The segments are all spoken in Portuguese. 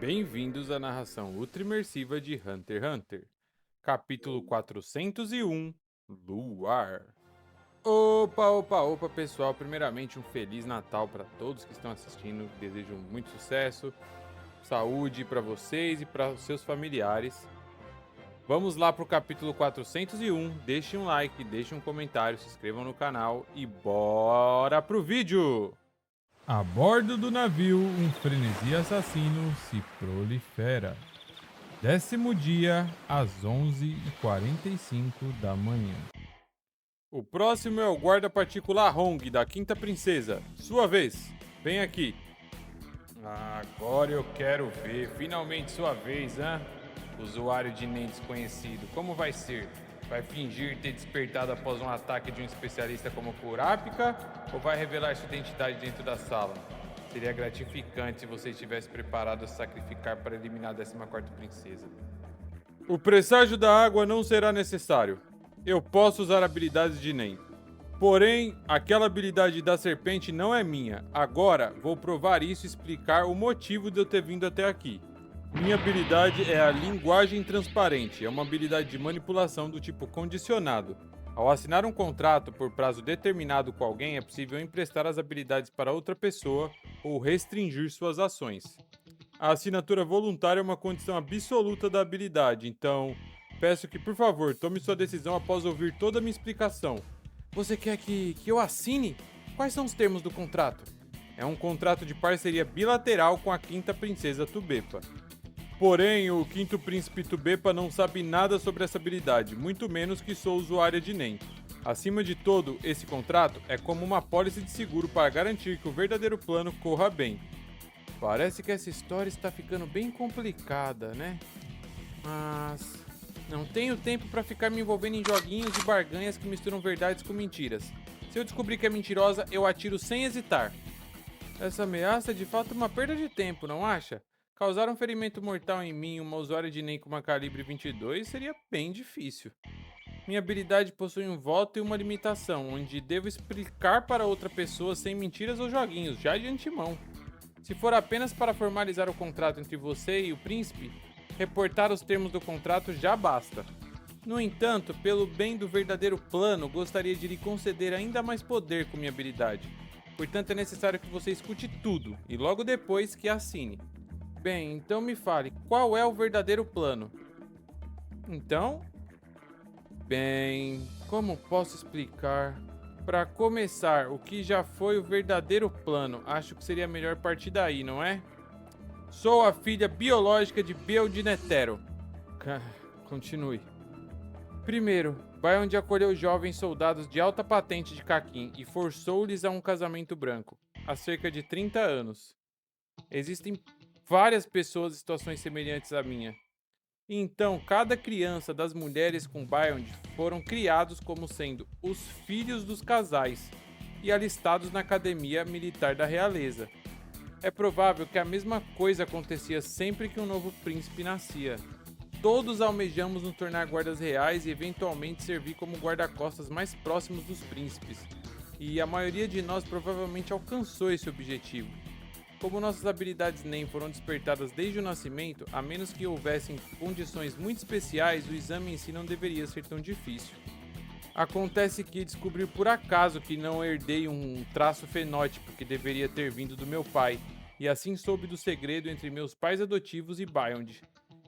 Bem-vindos à narração ultra-imersiva de Hunter x Hunter. Capítulo 401, Luar. Opa, pessoal. Primeiramente, um Feliz Natal para todos que estão assistindo. Desejo muito sucesso, saúde para vocês e para os seus familiares. Vamos lá para o capítulo 401. Deixem um like, deixem um comentário, se inscrevam no canal e bora pro vídeo! A bordo do navio, um frenesi assassino se prolifera. 10º dia, às 11h45 da manhã. O próximo é o guarda particular Hong, da Quinta Princesa. Sua vez. Vem aqui. Agora eu quero ver. Finalmente sua vez, hein? Usuário de NEM desconhecido. Como vai ser? Vai fingir ter despertado após um ataque de um especialista como Kurapika? Ou vai revelar sua identidade dentro da sala? Seria gratificante se você estivesse preparado a sacrificar para eliminar a 14ª princesa. O presságio da água não será necessário. Eu posso usar habilidades de NEM. Porém, aquela habilidade da serpente não é minha. Agora, vou provar isso e explicar o motivo de eu ter vindo até aqui. Minha habilidade é a linguagem transparente. É uma habilidade de manipulação do tipo condicionado. Ao assinar um contrato por prazo determinado com alguém, é possível emprestar as habilidades para outra pessoa ou restringir suas ações. A assinatura voluntária é uma condição absoluta da habilidade, então peço que, por favor, tome sua decisão após ouvir toda a minha explicação. Você quer que eu assine? Quais são os termos do contrato? É um contrato de parceria bilateral com a Quinta Princesa Tubepa. Porém, o Quinto Príncipe Tubepa não sabe nada sobre essa habilidade, muito menos que sou usuária de NEM. Acima de tudo, esse contrato é como uma pólice de seguro para garantir que o verdadeiro plano corra bem. Parece que essa história está ficando bem complicada, né? Mas não tenho tempo para ficar me envolvendo em joguinhos e barganhas que misturam verdades com mentiras. Se eu descobrir que é mentirosa, eu atiro sem hesitar. Essa ameaça é de fato uma perda de tempo, não acha? Causar um ferimento mortal em mim, uma usuária de NEM com uma calibre 22, seria bem difícil. Minha habilidade possui um voto e uma limitação, onde devo explicar para outra pessoa sem mentiras ou joguinhos, já de antemão. Se for apenas para formalizar o contrato entre você e o príncipe, reportar os termos do contrato já basta. No entanto, pelo bem do verdadeiro plano, gostaria de lhe conceder ainda mais poder com minha habilidade. Portanto, é necessário que você escute tudo e logo depois que assine. Bem, então me fale, qual é o verdadeiro plano? Então, bem, como posso explicar? Para começar, o que já foi o verdadeiro plano? Acho que seria melhor partir daí, não é? Sou a filha biológica de Beldinetero. Continue. Primeiro, Biond acolheu jovens soldados de alta patente de Kakin e forçou-lhes a um casamento branco, há cerca de 30 anos. Existem várias pessoas em situações semelhantes à minha. Então, cada criança das mulheres com Biond foram criados como sendo os filhos dos casais e alistados na Academia Militar da Realeza. É provável que a mesma coisa acontecia sempre que um novo príncipe nascia. Todos almejamos nos tornar guardas reais e eventualmente servir como guarda-costas mais próximos dos príncipes. E a maioria de nós provavelmente alcançou esse objetivo. Como nossas habilidades NEM foram despertadas desde o nascimento, a menos que houvessem condições muito especiais, o exame em si não deveria ser tão difícil. Acontece que descobri por acaso que não herdei um traço fenótipo que deveria ter vindo do meu pai, e assim soube do segredo entre meus pais adotivos e Biond.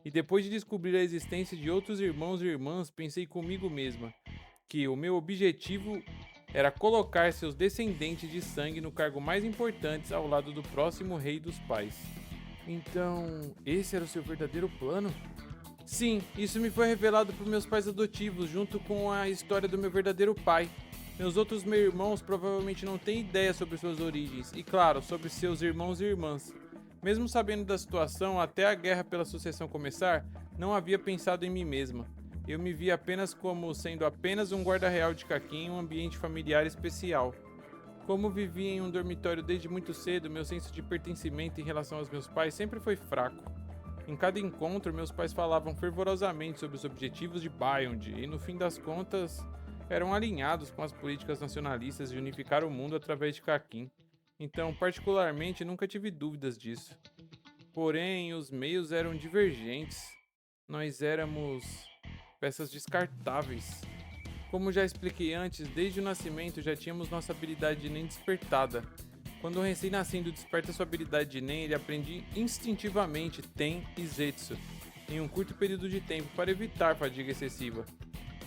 E depois de descobrir a existência de outros irmãos e irmãs, pensei comigo mesma que o meu objetivo era colocar seus descendentes de sangue no cargo mais importante ao lado do próximo rei dos pais. Então, esse era o seu verdadeiro plano? Sim, isso me foi revelado por meus pais adotivos, junto com a história do meu verdadeiro pai. Meus outros meus irmãos provavelmente não têm ideia sobre suas origens, e claro, sobre seus irmãos e irmãs. Mesmo sabendo da situação, até a guerra pela sucessão começar, não havia pensado em mim mesma. Eu me via apenas como sendo apenas um guarda real de Kakin em um ambiente familiar especial. Como vivia em um dormitório desde muito cedo, meu senso de pertencimento em relação aos meus pais sempre foi fraco. Em cada encontro, meus pais falavam fervorosamente sobre os objetivos de Biond e, no fim das contas, eram alinhados com as políticas nacionalistas de unificar o mundo através de Kakin. Então, particularmente, nunca tive dúvidas disso. Porém, os meios eram divergentes. Nós éramos peças descartáveis. Como já expliquei antes, desde o nascimento já tínhamos nossa habilidade de Nen despertada. Quando o recém-nascido desperta sua habilidade de Nen, ele aprende instintivamente Ten e Zetsu em um curto período de tempo para evitar fadiga excessiva.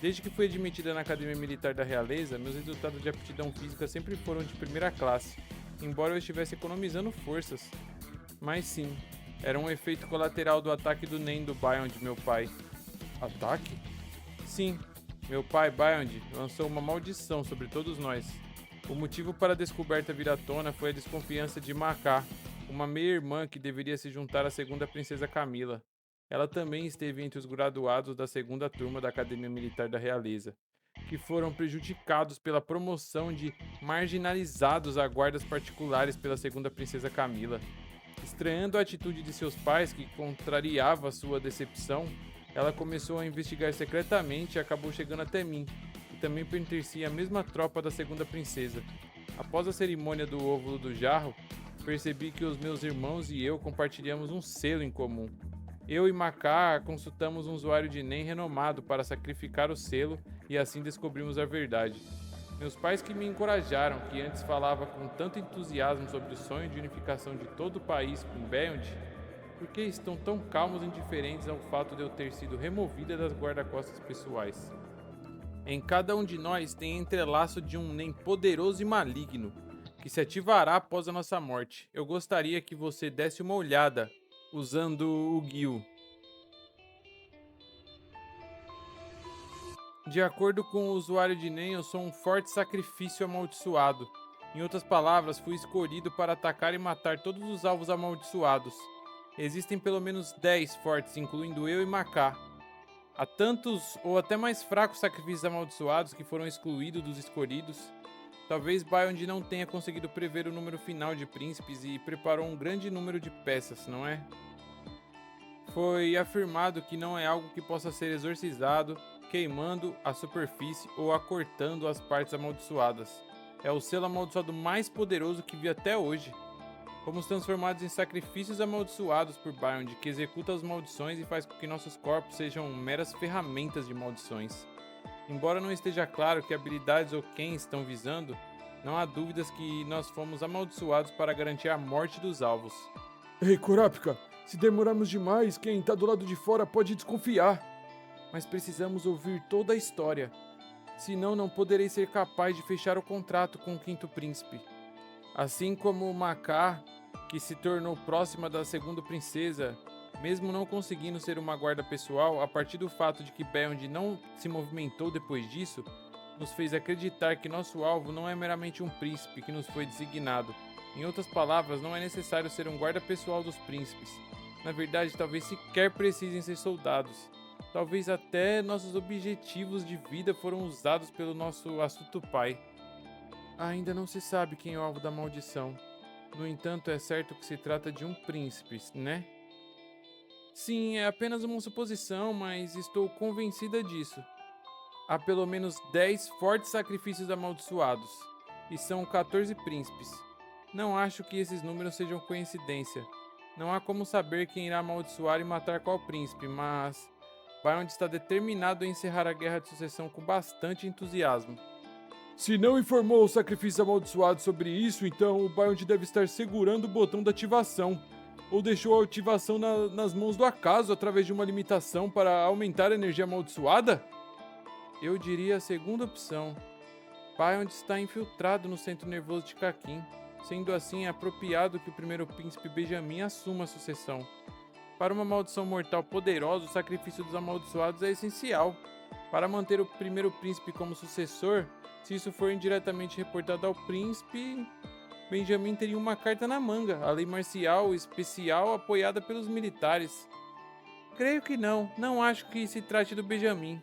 Desde que fui admitida na Academia Militar da Realeza, meus resultados de aptidão física sempre foram de primeira classe, embora eu estivesse economizando forças. Mas sim, era um efeito colateral do ataque do Nen do Beyond, meu pai. Ataque? Sim, meu pai, Beyond, lançou uma maldição sobre todos nós. O motivo para a descoberta vir à tona foi a desconfiança de Maká, uma meia-irmã que deveria se juntar à segunda princesa Camila. Ela também esteve entre os graduados da segunda turma da Academia Militar da Realeza, que foram prejudicados pela promoção de marginalizados a guardas particulares pela segunda princesa Camila. Estranhando a atitude de seus pais, que contrariava sua decepção, ela começou a investigar secretamente e acabou chegando até mim, que também pertencia à mesma tropa da segunda princesa. Após a cerimônia do óvulo do jarro, percebi que os meus irmãos e eu compartilhamos um selo em comum. Eu e Maká consultamos um usuário de Nen renomado para sacrificar o selo e assim descobrimos a verdade. Meus pais que me encorajaram, que antes falava com tanto entusiasmo sobre o sonho de unificação de todo o país com Beyond, por que estão tão calmos e indiferentes ao fato de eu ter sido removida das guarda-costas pessoais? Em cada um de nós tem entrelaço de um Nen poderoso e maligno, que se ativará após a nossa morte. Eu gostaria que você desse uma olhada, usando o Gyu. De acordo com o usuário de Nen, eu sou um forte sacrifício amaldiçoado. Em outras palavras, fui escolhido para atacar e matar todos os alvos amaldiçoados. Existem pelo menos 10 fortes, incluindo eu e Maká. Há tantos ou até mais fracos sacrifícios amaldiçoados que foram excluídos dos escolhidos. Talvez Beyond não tenha conseguido prever o número final de príncipes e preparou um grande número de peças, não é? Foi afirmado que não é algo que possa ser exorcizado, queimando a superfície ou acortando as partes amaldiçoadas. É o selo amaldiçoado mais poderoso que vi até hoje. Fomos transformados em sacrifícios amaldiçoados por Beyond, que executa as maldições e faz com que nossos corpos sejam meras ferramentas de maldições. Embora não esteja claro que habilidades ou quem estão visando, não há dúvidas que nós fomos amaldiçoados para garantir a morte dos alvos. Ei, Kurapika, se demorarmos demais, quem tá do lado de fora pode desconfiar. Mas precisamos ouvir toda a história, senão não poderei ser capaz de fechar o contrato com o Quinto Príncipe. Assim como Maká, que se tornou próxima da segunda princesa, mesmo não conseguindo ser uma guarda pessoal, a partir do fato de que Beyond não se movimentou depois disso, nos fez acreditar que nosso alvo não é meramente um príncipe que nos foi designado. Em outras palavras, não é necessário ser um guarda pessoal dos príncipes. Na verdade, talvez sequer precisem ser soldados. Talvez até nossos objetivos de vida foram usados pelo nosso astuto pai. Ainda não se sabe quem é o alvo da maldição. No entanto, é certo que se trata de um príncipe, né? Sim, é apenas uma suposição, mas estou convencida disso. Há pelo menos 10 fortes sacrifícios amaldiçoados, e são 14 príncipes. Não acho que esses números sejam coincidência. Não há como saber quem irá amaldiçoar e matar qual príncipe, mas Beyond está determinado a encerrar a guerra de sucessão com bastante entusiasmo. Se não informou o sacrifício amaldiçoado sobre isso, então o Beyond deve estar segurando o botão da ativação. Ou deixou a ativação nas mãos do acaso através de uma limitação para aumentar a energia amaldiçoada? Eu diria a segunda opção. Beyond está infiltrado no centro nervoso de Kakin. Sendo assim, é apropriado que o primeiro príncipe Benjamin assuma a sucessão. Para uma maldição mortal poderosa, o sacrifício dos amaldiçoados é essencial. Para manter o primeiro príncipe como sucessor, se isso for indiretamente reportado ao príncipe, Benjamin teria uma carta na manga, a lei marcial especial apoiada pelos militares. Creio que não acho que se trate do Benjamin.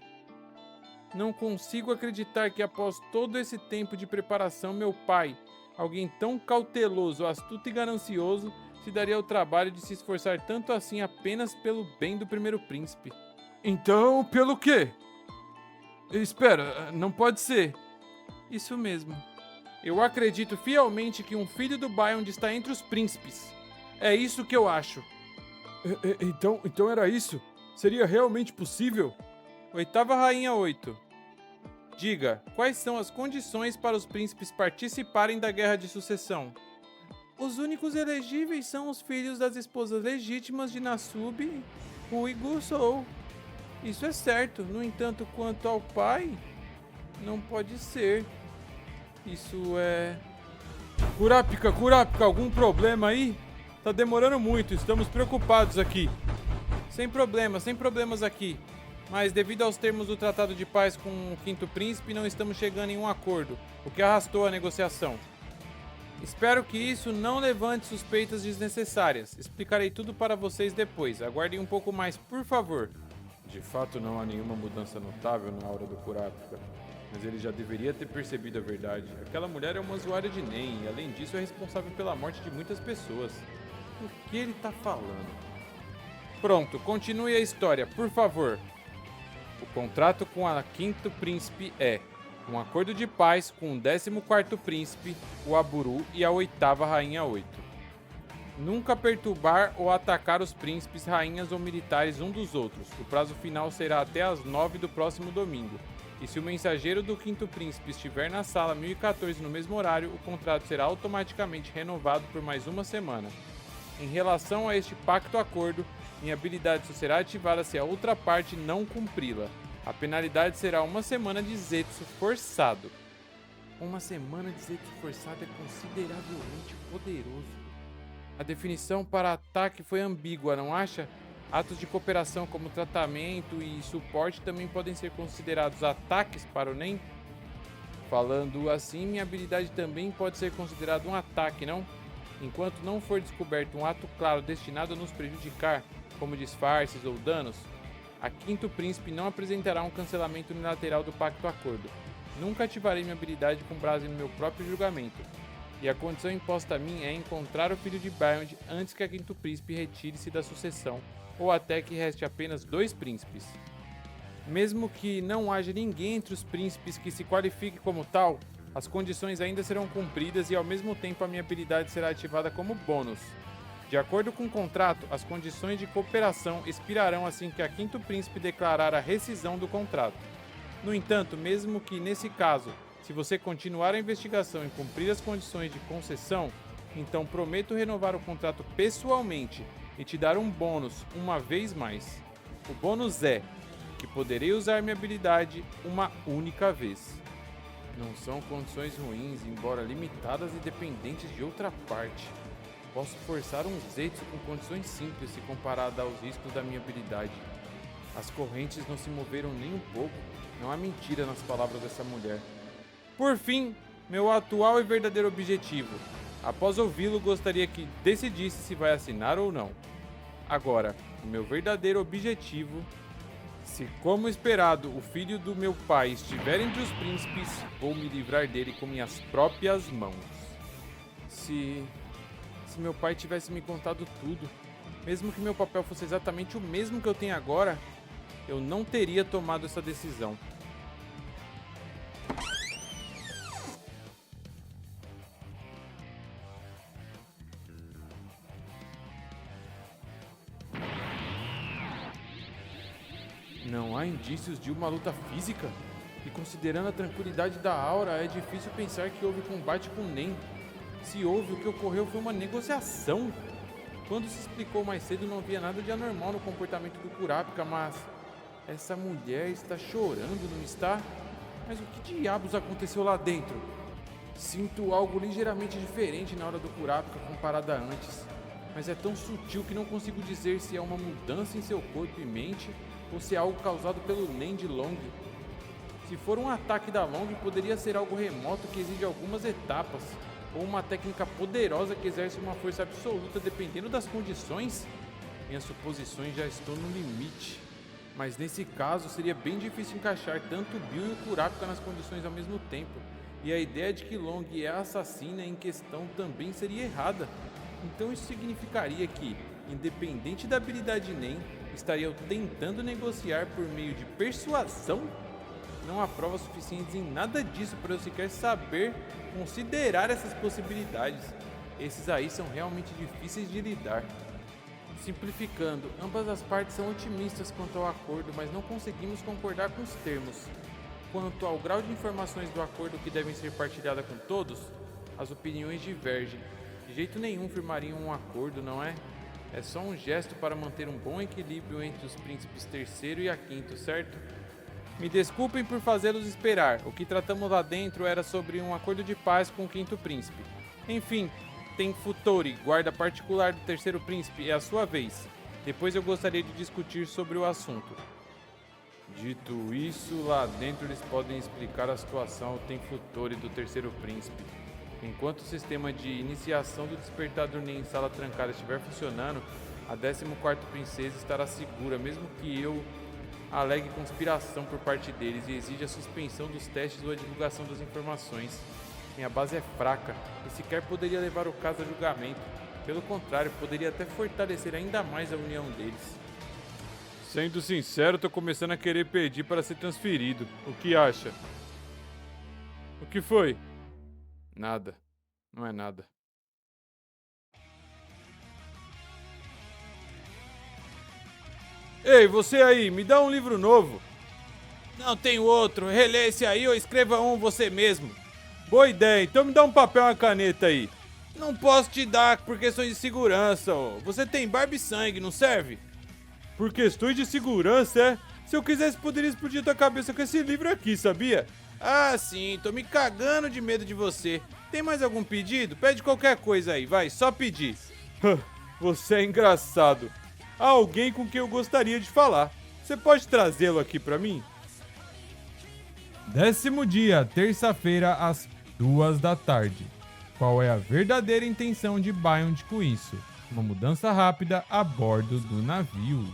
Não consigo acreditar que após todo esse tempo de preparação, meu pai, alguém tão cauteloso, astuto e ganancioso, se daria o trabalho de se esforçar tanto assim apenas pelo bem do primeiro príncipe. Então, pelo quê? Espera, não pode ser. Isso mesmo. Eu acredito fielmente que um filho do Beyond está entre os príncipes. É isso que eu acho. Então era isso? Seria realmente possível? Oitava Rainha 8. Diga, quais são as condições para os príncipes participarem da Guerra de Sucessão? Os únicos elegíveis são os filhos das esposas legítimas de Nasub, Ru e Gusou. Isso é certo, no entanto, quanto ao pai, não pode ser. Isso é... Kurapika, algum problema aí? Tá demorando muito, estamos preocupados aqui. Sem problemas aqui. Mas devido aos termos do Tratado de Paz com o Quinto Príncipe, não estamos chegando em um acordo, o que arrastou a negociação. Espero que isso não levante suspeitas desnecessárias. Explicarei tudo para vocês depois. Aguardem um pouco mais, por favor. De fato, não há nenhuma mudança notável na aura do Kurapika. Mas ele já deveria ter percebido a verdade. Aquela mulher é uma usuária de NEM e, além disso, é responsável pela morte de muitas pessoas. O que ele tá falando? Pronto, continue a história, por favor. O contrato com a Quinto Príncipe é um acordo de paz com o 14º Príncipe, o Aburu e a Oitava Rainha 8. Nunca perturbar ou atacar os príncipes, rainhas ou militares um dos outros. O prazo final será até às 9 do próximo domingo. E se o mensageiro do Quinto Príncipe estiver na sala 1014 no mesmo horário, o contrato será automaticamente renovado por mais uma semana. Em relação a este pacto-acordo, minha habilidade só será ativada se a outra parte não cumpri-la. A penalidade será uma semana de Zetsu forçado. Uma semana de Zetsu forçado é consideravelmente poderoso. A definição para ataque foi ambígua, não acha? Atos de cooperação como tratamento e suporte também podem ser considerados ataques para o NEM? Falando assim, minha habilidade também pode ser considerada um ataque, não? Enquanto não for descoberto um ato claro destinado a nos prejudicar, como disfarces ou danos, a Quinto Príncipe não apresentará um cancelamento unilateral do Pacto-Acordo. Nunca ativarei minha habilidade com base no meu próprio julgamento. E a condição imposta a mim é encontrar o filho de Beyond antes que a Quinto Príncipe retire-se da sucessão, ou até que reste apenas 2 príncipes. Mesmo que não haja ninguém entre os príncipes que se qualifique como tal, as condições ainda serão cumpridas e ao mesmo tempo a minha habilidade será ativada como bônus. De acordo com o contrato, as condições de cooperação expirarão assim que a Quinto Príncipe declarar a rescisão do contrato. No entanto, mesmo que nesse caso, se você continuar a investigação e cumprir as condições de concessão, então prometo renovar o contrato pessoalmente e te dar um bônus uma vez mais. O bônus é que poderei usar minha habilidade uma única vez. Não são condições ruins, embora limitadas e dependentes de outra parte. Posso forçar um Zetsu com condições simples se comparada aos riscos da minha habilidade. As correntes não se moveram nem um pouco. Não há mentira nas palavras dessa mulher. Por fim, meu atual e verdadeiro objetivo. Após ouvi-lo, gostaria que decidisse se vai assinar ou não. Agora, o meu verdadeiro objetivo... Se, como esperado, o filho do meu pai estiver entre os príncipes, vou me livrar dele com minhas próprias mãos. Se meu pai tivesse me contado tudo, mesmo que meu papel fosse exatamente o mesmo que eu tenho agora, eu não teria tomado essa decisão. Não há indícios de uma luta física? E considerando a tranquilidade da aura, é difícil pensar que houve combate com NEM. Se houve, o que ocorreu foi uma negociação. Quando se explicou mais cedo, não havia nada de anormal no comportamento do Kurapika, mas... Essa mulher está chorando, não está? Mas o que diabos aconteceu lá dentro? Sinto algo ligeiramente diferente na hora do Kurapika comparado a antes. Mas é tão sutil que não consigo dizer se é uma mudança em seu corpo e mente ou se é algo causado pelo NEM de Long. Se for um ataque da Long, poderia ser algo remoto que exige algumas etapas, ou uma técnica poderosa que exerce uma força absoluta dependendo das condições? Minhas suposições já estão no limite. Mas nesse caso, seria bem difícil encaixar tanto o Bill e o Kurapika nas condições ao mesmo tempo. E a ideia de que Long é a assassina em questão também seria errada. Então isso significaria que, independente da habilidade NEM, estaria eu tentando negociar por meio de persuasão? Não há provas suficientes em nada disso para eu sequer saber considerar essas possibilidades. Esses aí são realmente difíceis de lidar. Simplificando, ambas as partes são otimistas quanto ao acordo, mas não conseguimos concordar com os termos. Quanto ao grau de informações do acordo que devem ser partilhadas com todos, as opiniões divergem. De jeito nenhum firmariam um acordo, não é? É só um gesto para manter um bom equilíbrio entre os príncipes terceiro e a quinto, certo? Me desculpem por fazê-los esperar. O que tratamos lá dentro era sobre um acordo de paz com o quinto príncipe. Enfim, tem Futori, guarda particular do terceiro príncipe, é a sua vez. Depois eu gostaria de discutir sobre o assunto. Dito isso, lá dentro eles podem explicar a situação ao Tenfutori do terceiro príncipe. Enquanto o sistema de iniciação do despertador em sala trancada estiver funcionando, a 14ª princesa estará segura, mesmo que eu alegue conspiração por parte deles e exija a suspensão dos testes ou a divulgação das informações. Minha base é fraca e sequer poderia levar o caso a julgamento. Pelo contrário, poderia até fortalecer ainda mais a união deles. Sendo sincero, tô começando a querer pedir para ser transferido. O que acha? O que foi? Nada. Não é nada. Ei, você aí, me dá um livro novo. Não tenho outro. Relê esse aí ou escreva um você mesmo. Boa ideia, então me dá um papel e uma caneta aí. Não posso te dar por questões de segurança, ó. Você tem barba e sangue, não serve? Por questões de segurança, é? Se eu quisesse, poderia explodir tua cabeça com esse livro aqui, sabia? Ah, sim, tô me cagando de medo de você. Tem mais algum pedido? Pede qualquer coisa aí, vai, só pedir. Você é engraçado. Há alguém com quem eu gostaria de falar. Você pode trazê-lo aqui pra mim? 10º dia, terça-feira, às 2 da tarde. Qual é a verdadeira intenção de Biond com isso? Uma mudança rápida a bordo do navio.